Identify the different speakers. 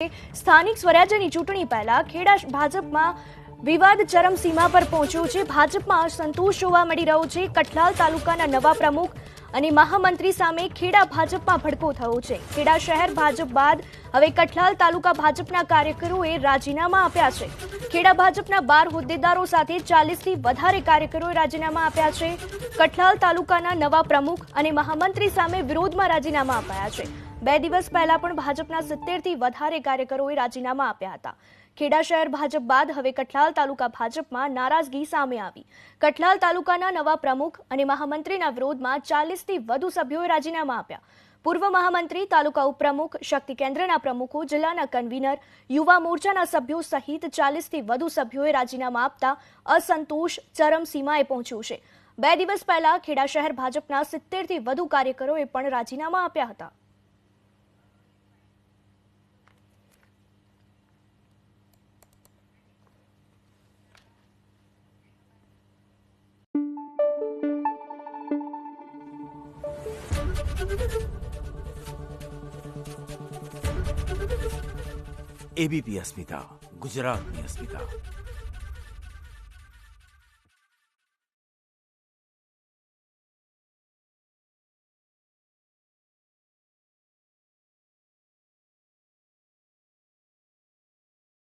Speaker 1: સ્થાનિક સ્વરાજ્યની ચૂંટણી પહેલા ખેડા ભાજપમાં વિવાદ ચરમસીમા પર પહોંચ્યો છે। ભાજપમાં અસંતોષ જોવા મળી રહ્યો છે। કઠલાલ તાલુકાના નવા પ્રમુખ અને મહામંત્રી સામે ખેડા ભાજપમાં ભડકો થયો છે। ખેડા શહેર ભાજપ બાદ હવે કઠલાલ તાલુકા ભાજપના કાર્યકરોએ રાજીનામા આપ્યા છે। ખેડા ભાજપના 12 હોદ્દેદારો સાથે 40થી વધારે કાર્યકરોએ રાજીનામા આપ્યા છે। કઠલાલ તાલુકાના નવા પ્રમુખ અને મહામંત્રી સામે વિરોધમાં રાજીનામા અપાયા છે। 2 દિવસ પહેલા પણ ભાજપના 70થી વધારે કાર્યકરોએ રાજીનામા આપ્યા હતા। ખેડા શહેર ભાજપ બાદ હવે કઠલાલ તાલુકા ભાજપમાં નારાજગી સામે આવી। કઠલાલ તાલુકાના નવા પ્રમુખ અને મહામંત્રીના વિરોધમાં 40થી વધુ સભ્યોએ રાજીનામા આપ્યા। પૂર્વ મહામંત્રી, તાલુકા ઉપપ્રમુખ, શક્તિ કેન્દ્રના પ્રમુખો, જિલ્લાના કન્વીનર, યુવા મોરચાના સભ્યો સહિત 40થી વધુ સભ્યોએ રાજીનામા આપતા અસંતોષ ચરમસીમાએ પહોંચ્યો છે। 2 દિવસ પહેલા ખેડા શહેર ભાજપના 70થી વધુ કાર્યકરોએ પણ રાજીનામા આપ્યા હતા।
Speaker 2: एबीपी अस्मिता, गुजरातनी अस्मिता।